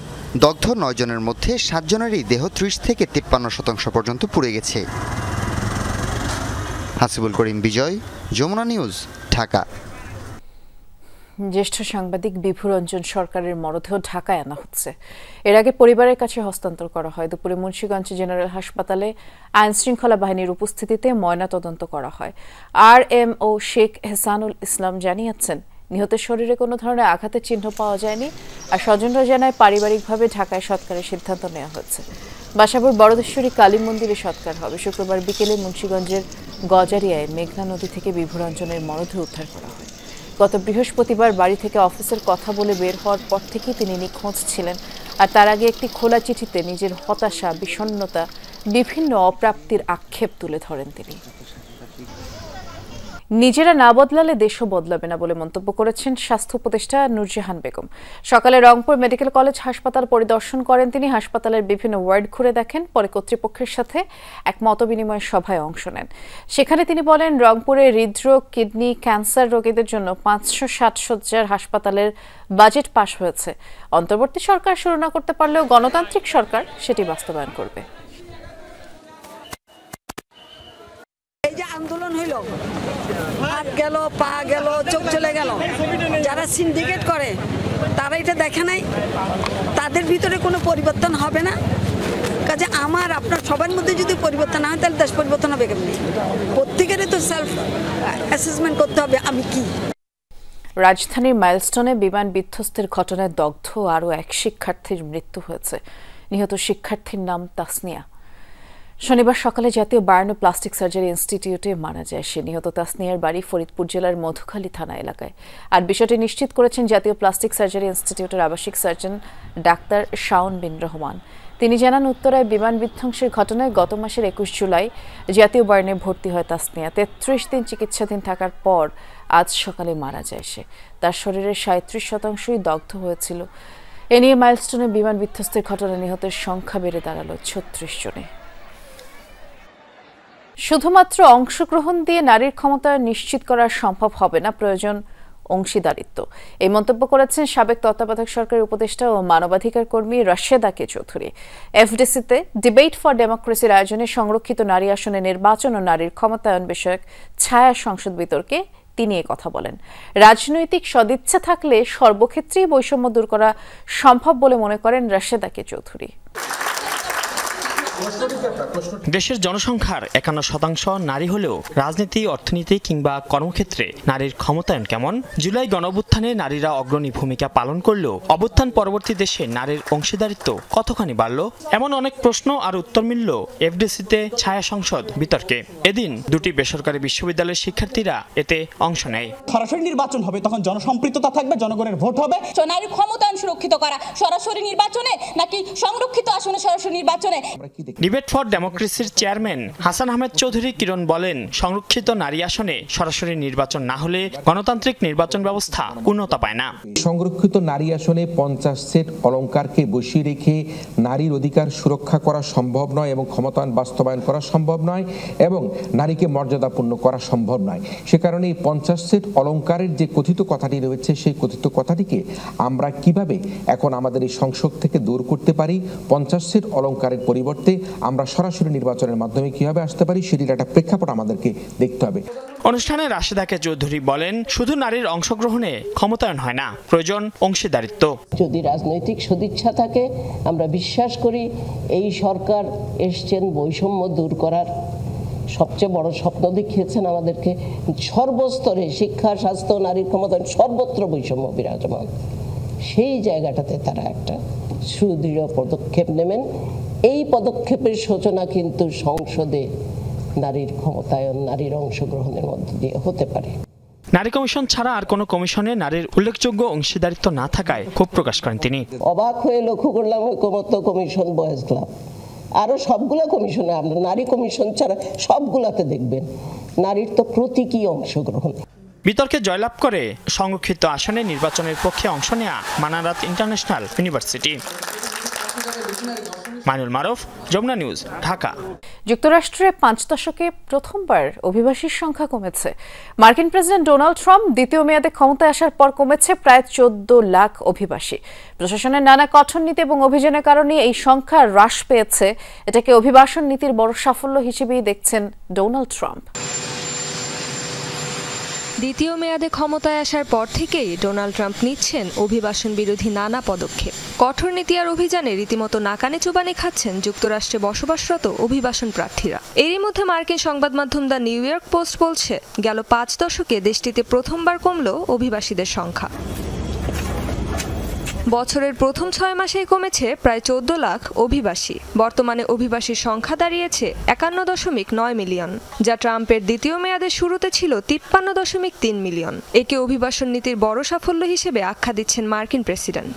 দগ্ধ 9 জনের মধ্যে 7 জনেরই দেহ 30 থেকে 53% পর্যন্ত পুড়ে গেছে। হাসিবুল করিম বিজয়, যমুনা নিউজ, ঢাকা। জ্যেষ্ঠ সাংবাদিক বিভুরঞ্জন সরকারের মরদেহ ঢাকায় আনা হচ্ছে। এর আগে পরিবারের কাছে হস্তান্তর করা হয়। দুপুরে মুন্সিগঞ্জ জেনারেল হাসপাতালে আইন শৃঙ্খলা বাহিনীর উপস্থিতিতে ময়নাতদন্ত করা হয়। RMO শেখ এহসানুল ইসলাম জানিয়েছেন, নিহতের শরীরে কোনো ধরনের আঘাতের চিহ্ন পাওয়া যায়নি। আর স্বজনরা জানায় পারিবারিকভাবে ঢাকায় সৎকারের সিদ্ধান্ত নেওয়া হয়েছে। বাসাবুর বড়দেশ্বরী কালী মন্দিরে সৎকার হবে। শুক্রবার বিকেলে মুন্সিগঞ্জের গজারিয়ায় মেঘনা নদী থেকে বিভুরঞ্জনের মরদেহ উদ্ধার করা হয়। গত বৃহস্পতিবার বাড়ি থেকে অফিসের কথা বলে বের হওয়ার পর থেকেই তিনি নিখোঁজ ছিলেন। আর তার আগে একটি খোলা চিঠিতে নিজের হতাশা, বিষণ্ণতা, বিভিন্ন অপ্রাপ্তির আক্ষেপ তুলে ধরেন তিনি। নিজেরা না বদলালে দেশও বদলাবে না বলে মন্তব্য করেছেন স্বাস্থ্য উপদেষ্টা নূরজাহান বেগম। সকালে রংপুর মেডিকেল কলেজ হাসপাতাল পরিদর্শন করেন তিনি। হাসপাতালের বিভিন্ন ওয়ার্ড ঘুরে দেখেন, পরে কর্তৃপক্ষের সাথে এক মতবিনিময় সভায় অংশ নেন। সেখানে তিনি বলেন, রংপুরে হৃদরোগ, কিডনি, ক্যান্সার রোগীদের জন্য 560 শয্যার হাসপাতালের বাজেট পাশ হয়েছে। অন্তর্বর্তী সরকার শুরু না করতে পারলেও গণতান্ত্রিক সরকার সেটি বাস্তবায়ন করবে। এই যে আন্দোলন হইল, হাত গেল, পা গেল, চোখ চলে গেল, যারা সিন্ডিকেট করে তারা এটা দেখে নাই, তাদের ভিতরে কোনো পরিবর্তন হবে না। কাজে আমার আপনার সবার মধ্যে যদি পরিবর্তন না হয় তাহলে দেশ পরিবর্তন হবে কেমনি? প্রত্যেকেরই তো সেলফ অ্যাসেসমেন্ট করতে হবে আমি কি। রাজধানীর মাইলস্টোনে বিমান বিধ্বস্তের ঘটনায় দগ্ধ আরও এক শিক্ষার্থীর মৃত্যু হয়েছে। নিহত শিক্ষার্থীর নাম তাসনিয়া। শনিবার সকালে জাতীয় বার্ন ও প্লাস্টিক সার্জারি ইনস্টিটিউটে মারা যায় সে। নিহত তাসনিয়ার বাড়ি ফরিদপুর জেলার মধুখালী থানা এলাকায়। আর বিষয়টি নিশ্চিত করেছেন জাতীয় প্লাস্টিক সার্জারি ইনস্টিটিউটের আবাসিক সার্জন ডাক্তার শাওন বিন রহমান। তিনি জানান, উত্তরায় বিমান বিধ্বংসের ঘটনায় গত মাসের 21 জুলাই জাতীয় বার্নে ভর্তি হয় তাসনিয়া। 33 দিন চিকিৎসাধীন থাকার পর আজ সকালে মারা যায় সে। তার শরীরের 37% দগ্ধ হয়েছিল। এ নিয়ে মাইলস্টোনে বিমান বিধ্বস্তের ঘটনায় নিহতের সংখ্যা বেড়ে দাঁড়ালো 36 জনে। শুধুমাত্র অংশগ্রহণ দিয়ে নারীর ক্ষমতায়ন নিশ্চিত করা সম্ভব হবে না, প্রয়োজন অংশীদারিত্ব। এই মন্তব্য করেছেন সাবেক তত্ত্বাবধায়ক সরকারের উপদেষ্টা ও মানবাধিকার কর্মী রাশেদা কে চৌধুরী। এফডিসিতে ডিবেট ফর ডেমোক্রেসির আয়োজনে সংরক্ষিত নারী আসনে নির্বাচন ও নারীর ক্ষমতায়ন বিষয়ক ছায়া সংসদ বিতর্কে তিনি কথা বলেন। রাজনৈতিক সদিচ্ছা থাকলে সর্বক্ষেত্রেই বৈষম্য দূর করা সম্ভব বলে মনে করেন রাশেদা কে চৌধুরী। দেশের জনসংখ্যার 51% নারী হলেও রাজনীতি, অর্থনীতি কিংবা কর্মক্ষেত্রে নারীর ক্ষমতায়ন কেমন? জুলাই গণঅভ্যুত্থানে নারীরা অগ্রণী ভূমিকা পালন করলেও অভ্যুত্থান পরবর্তী দেশে নারীর অংশীদারিত্ব কতখানি বাড়ল? এমন অনেক প্রশ্ন আর উত্তর মিলল এফডিসিতে ছায়া সংসদ বিতর্কে। এদিন দুটি বেসরকারি বিশ্ববিদ্যালয়ের শিক্ষার্থীরা এতে অংশ নেয়। সরাসরি নির্বাচন হবে, তখন জনসম্পৃক্ততা থাকবে, জনগণের ভোট হবে। নারীর ক্ষমতায়ন সুরক্ষিত করা সরাসরি নির্বাচনে নাকি সংরক্ষিত আসনে সরাসরি নির্বাচনে? ডিবেট ফর ডেমোক্রেসির চেয়ারম্যান হাসান আহমেদ চৌধুরী কিরণ বলেন, সংরক্ষিত নারী আসনে সরাসরি নির্বাচন না হলে গণতান্ত্রিক নির্বাচন ব্যবস্থা পূর্ণতা পায় না। সংরক্ষিত নারী আসনে 50 সেট অলংকারকে বসিয়ে রেখে নারীর অধিকার সুরক্ষা করা সম্ভব নয় এবং ক্ষমতায়ন বাস্তবায়ন করা সম্ভব নয় এবং নারীকে মর্যাদাপূর্ণ করা সম্ভব নয়। সে কারণে এই 50 সেট অলংকারের যে কথিত কথাটি রয়েছে, সেই কথিত কথাটিকে আমরা কিভাবে এখন আমাদের এই সংসদ থেকে দূর করতে পারি? 50 সেট অলংকারের পরিবর্তে আমরা সরাসরি নির্বাচনের মাধ্যমে কিভাবে আসতে পারি, সেটির একটা প্রেক্ষাপট আমাদেরকে দেখতে হবে। অনুষ্ঠানে রাশেদা কে চৌধুরী বলেন, শুধু নারীর অংশগ্রহণে ক্ষমতায়ন হয় না, প্রয়োজন অংশীদারিত্ব। যদি রাজনৈতিক সদিচ্ছা থাকে, আমরা বিশ্বাস করি এই সরকার এসছেন বৈষম্য দূর করার, সবচেয়ে বড় স্বপ্ন দেখিয়েছেন আমাদেরকে। সর্বস্তরে শিক্ষা, স্বাস্থ্য, নারীর ক্ষমতায়ন, সর্বত্র বৈষম্য বিরাজমান। সেই জায়গাটাতে তারা একটা সুদৃঢ় পদক্ষেপ নেবেন। এই পদক্ষেপের সূচনা কিন্তু সংসদে নারীর ক্ষমতায়ন, নারীর অংশগ্রহণের মধ্য দিয়ে হতে পারে। নারী কমিশন ছাড়া আর কোনো কমিশনে নারীর উল্লেখযোগ্য অংশীদারিত্ব না থাকায় ক্ষোভ প্রকাশ করেন তিনি। অবাক হয়ে লক্ষ্য করলাম ঐকমত্য কমিশন, বয়েজ ক্লাব, আরো সবগুলা কমিশনে, আমরা নারী কমিশন ছাড়া সবগুলাতে দেখবেন নারীর তো প্রতীকী অংশগ্রহণ। বিতর্কে জয়লাভ করে সংরক্ষিত আসনে নির্বাচনের পক্ষে অংশ নেয়া মানারাত ইন্টারন্যাশনাল ইউনিভার্সিটি। মাইনুল মারুফ, যমুনা নিউজ, ঢাকা। যুক্তরাষ্ট্রে 5 দশকে প্রথমবার অভিবাসীর সংখ্যা কমেছে। মার্কিন প্রেসিডেন্ট ডোনাল্ড ট্রাম্প দ্বিতীয় মেয়াদে ক্ষমতায় আসার পর কমেছে প্রায় 14 লাখ অভিবাসী। প্রশাসনের নানা কঠোর নীতি এবং অভিযানের কারণে এই সংখ্যা হ্রাস পেয়েছে। এটাকে অভিবাসন নীতির বড় সাফল্য হিসেবেই দেখছেন ডোনাল্ড ট্রাম্প। দ্বিতীয় মেয়াদে ক্ষমতায় আসার পর থেকেই ডোনাল্ড ট্রাম্প নিচ্ছেন অভিবাসন বিরোধী নানা পদক্ষেপ। কঠোর নীতি আর অভিযানে রীতিমতো নাকানে চুবানি খাচ্ছেন যুক্তরাষ্ট্রে বসবাসরত অভিবাসন প্রার্থীরা। এরই মধ্যে মার্কিন সংবাদ মাধ্যম দ্য নিউ ইয়র্ক পোস্ট বলছে, গেল 5 দশকে দেশটিতে প্রথমবার কমল অভিবাসীদের সংখ্যা। বছরের প্রথম 6 মাসেই কমেছে প্রায় 14 লাখ অভিবাসী। বর্তমানে অভিবাসীর সংখ্যা দাঁড়িয়েছে 51.9 মিলিয়ন, যা ট্রাম্পের দ্বিতীয় মেয়াদের শুরুতে ছিল 53.3 মিলিয়ন। একে অভিবাসন নীতির বড় সাফল্য হিসেবে আখ্যা দিচ্ছেন মার্কিন president.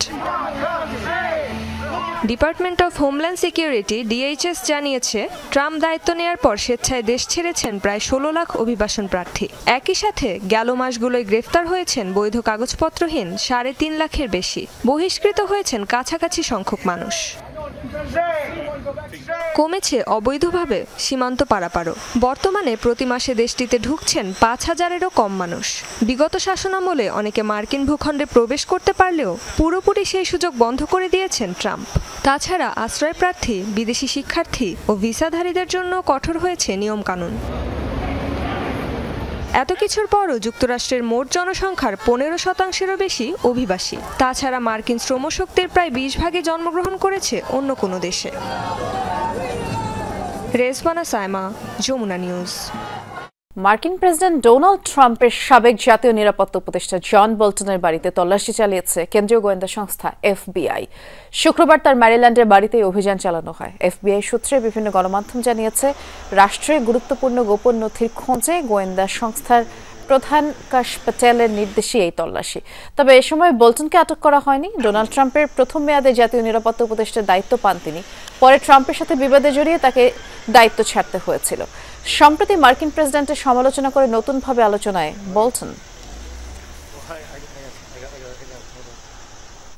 Department of homeland security DHS জানিয়েছে, ট্রাম্প দায়িত্ব নেয়ার পর স্বেচ্ছায় দেশ ছেড়েছেন প্রায় 16 লাখ অভিবাসন প্রার্থী। একই সাথে গেল মাসগুলোয় গ্রেফতার হয়েছেন বৈধ কাগজপত্রহীন 3.5 লাখের বেশি। বহিষ্কৃত হয়েছেন কাছাকাছি সংখ্যক মানুষ। কমেছে অবৈধভাবে সীমান্ত পারাপারও। বর্তমানে প্রতি মাসে দেশটিতে ঢুকছেন 5,000-এরও কম মানুষ। বিগত শাসনামলে অনেকে মার্কিন ভূখণ্ডে প্রবেশ করতে পারলেও পুরোপুরি সেই সুযোগ বন্ধ করে দিয়েছেন ট্রাম্প। তাছাড়া আশ্রয়প্রার্থী, বিদেশি শিক্ষার্থী ও ভিসাধারীদের জন্য কঠোর হয়েছে নিয়মকানুন। এত কিছুর পরও যুক্তরাষ্ট্রের মোট জনসংখ্যার 15%-এরও বেশি অভিবাসী। তাছাড়া মার্কিন শ্রমশক্তির প্রায় 20 ভাগে জন্মগ্রহণ করেছে অন্য কোনো দেশে। রেজওয়ানা সাইমা, যমুনা নিউজ। মার্কিন প্রেসিডেন্ট ডোনাল্ড ট্রাম্পের সাবেক জাতীয় নিরাপত্তা উপদেষ্টা জন বোল্টনের বাড়িতে তল্লাশি চালিয়েছে কেন্দ্রীয় গোয়েন্দা সংস্থা এফবিআই। শুক্রবার তার ম্যারিল্যান্ডের বাড়িতে অভিযান চালানো হয়। এফবিআই সূত্রে বিভিন্ন গণমাধ্যম জানিয়েছে, রাষ্ট্রের গুরুত্বপূর্ণ গোপন নথির খোঁজে গোয়েন্দা সংস্থার প্রধান কাশ প্যাটেলের নির্দেশে এই তল্লাশি। তবে এ সময় বোল্টনকে আটক করা হয়নি। ডোনাল্ড ট্রাম্পের প্রথম মেয়াদে জাতীয় নিরাপত্তা উপদেষ্টার দায়িত্ব পান তিনি। পরে ট্রাম্পের সাথে বিবাদে জড়িয়ে তাকে দায়িত্ব ছাড়তে হয়েছিল। সম্প্রতি মার্কিন প্রেসিডেন্টের সমালোচনা করে নতুনভাবে আলোচনায় বোল্টন।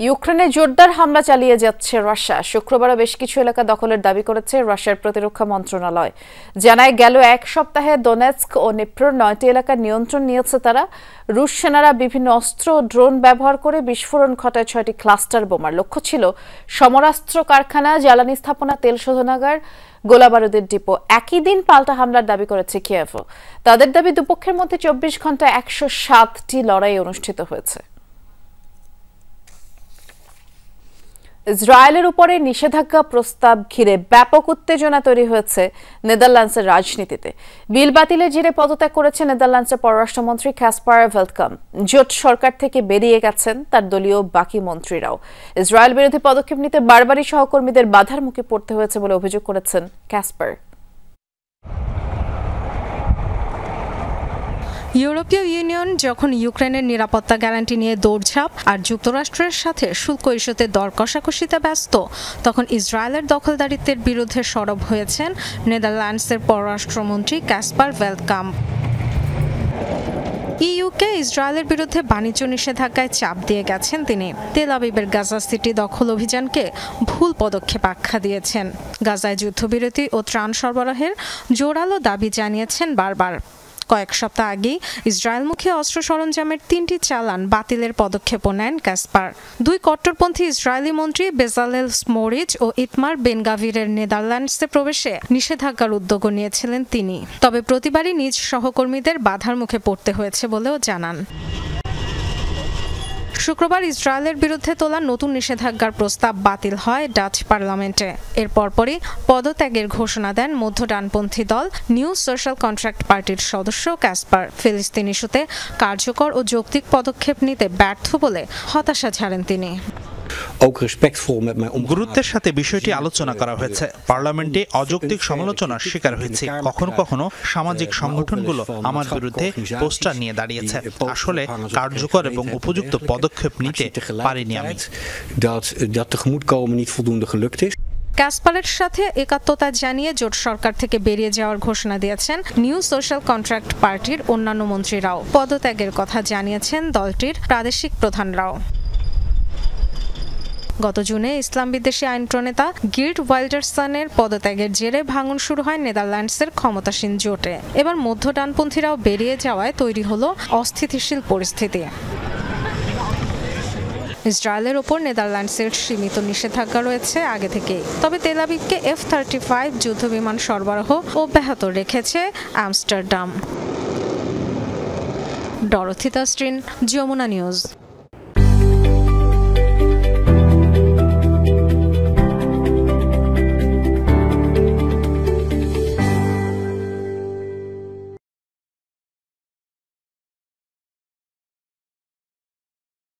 ইউক্রেনে জোরদার হামলা চালিয়ে যাচ্ছে রাশিয়া। শুক্রবার বেশ কিছু এলাকা দখলের দাবি করেছে রাশিয়ার প্রতিরক্ষা মন্ত্রণালয়। জানায়, গেল এক সপ্তাহে দোনেৎস্ক ও নিপ্রোর 9টি এলাকার নিয়ন্ত্রণ নিয়েছে তারা। রুশ সেনারা বিভিন্ন অস্ত্র ও ড্রোন ব্যবহার করে বিস্ফোরণ ঘটায় 6টি ক্লাস্টার বোমার। লক্ষ্য ছিল সমরাস্ত্র কারখানা, জ্বালানি স্থাপনা, তেল শোধনাগার, গোলাবারুদের ডিপো। একই দিন পাল্টা হামলার দাবি করেছে কিয়েভও। তাদের দাবি, দুপক্ষের মধ্যে 24 ঘন্টায় 107টি লড়াই অনুষ্ঠিত হয়েছে। ইসরায়েলের উপরে নিষেধাজ্ঞা প্রস্তাব ঘিরে ব্যাপক উত্তেজনা তৈরি হয়েছে নেদারল্যান্ডসের রাজনীতিতে। বিল বাতিলের জেরে পদত্যাগ করেছে নেদারল্যান্ডসের পররাষ্ট্রমন্ত্রী ক্যাসপার ভেল্টকাম। জোট সরকার থেকে বেরিয়ে গেছেন তার দলীয় বাকি মন্ত্রীরাও। ইসরায়েল বিরোধী পদক্ষেপ নিতে বারবারই সহকর্মীদের বাধার মুখে পড়তে হয়েছে বলে অভিযোগ করেছেন ক্যাসপার। ইউরোপীয় ইউনিয়ন যখন ইউক্রেনের নিরাপত্তা গ্যারান্টি নিয়ে দৌড়ঝাঁপ আর যুক্তরাষ্ট্রের সাথে শুল্ক ইস্যুতে দর কষাকষিতে ব্যস্ত, তখন ইসরায়েলের দখলদারিত্বের বিরুদ্ধে সরব হয়েছেন নেদারল্যান্ডসের পররাষ্ট্রমন্ত্রী ক্যাসপার ভেল্টকাম। ইইউকে ইসরায়েলের বিরুদ্ধে বাণিজ্য নিষেধাজ্ঞায় চাপ দিয়ে গেছেন তিনি। তেল আবিবের গাজা সিটি দখল অভিযানকে ভুল পদক্ষেপ আখ্যা দিয়েছেন। গাজায় যুদ্ধবিরতি ও ত্রাণ সরবরাহের জোরালো দাবি জানিয়েছেন বারবার। কয়েক সপ্তাহ আগেই ইসরায়েলমুখী অস্ত্র সরঞ্জামের 3টি চালান বাতিলের পদক্ষেপও নেন ক্যাসপার। 2 কট্টরপন্থী ইসরায়েলি মন্ত্রী বেজালেল স্মোরিচ ও ইতমার বেনগাভিরের নেদারল্যান্ডসে প্রবেশে নিষেধাজ্ঞার উদ্যোগও নিয়েছিলেন তিনি। তবে প্রতিবারই নিজ সহকর্মীদের বাধার মুখে পড়তে হয়েছে বলেও জানান। শুক্রবার ইসরায়েলের বিরুদ্ধে তোলা নতুন নিষেধাজ্ঞার প্রস্তাব বাতিল হয় ডাচ পার্লামেন্টে। এর পরপরই পদত্যাগের ঘোষণা দেন মধ্য ডানপন্থী দল নিউ সোশ্যাল কন্ট্রাক্ট পার্টির সদস্য ক্যাসপার। ফিলিস্তিন ইস্যুতে কার্যকর ও যৌক্তিক পদক্ষেপ নিতে ব্যর্থ বলে হতাশা ঝাড়েন তিনি। গুরুত্বের সাথে বিষয়টি আলোচনা করা হয়েছে। পার্লামেন্টে অযৌক্তিক সমালোচনার শিকার হয়েছে। কখনো কখনো সামাজিক সংগঠনগুলো আমার বিরুদ্ধে পোস্টার নিয়ে দাঁড়িয়েছে। আসলে কার্যকর এবং উপযুক্ত পদক্ষেপ নিতে পারিনি আমি। কাসপারের সাথে একাত্মতা জানিয়ে জোট সরকার থেকে বেরিয়ে যাওয়ার ঘোষণা দিয়েছেন নিউ সোশ্যাল কন্ট্রাক্ট পার্টির অন্যান্য মন্ত্রীরাও। পদত্যাগের কথা জানিয়েছেন দলটির প্রাদেশিক প্রধানরাও। গত জুনে ইসলাম বিদ্বেষী আইন প্রণেতা গির্ট ওয়াইল্ডারসনের পদত্যাগের জেরে ভাঙন শুরু হয় নেদারল্যান্ডসের ক্ষমতাসীন জোটে। এবার মধ্য ডানপন্থীরাও বেরিয়ে যাওয়ায় তৈরি হলো অস্থিতিশীল পরিস্থিতি। ইসরায়েলের ওপর নেদারল্যান্ডসের সীমিত নিষেধাজ্ঞা রয়েছে আগে থেকেই, তবে তেল আবিবকে F-35 যুদ্ধবিমান সরবরাহ অব্যাহত রেখেছে Amsterdam. Dorothy Tasrin, Jamuna news.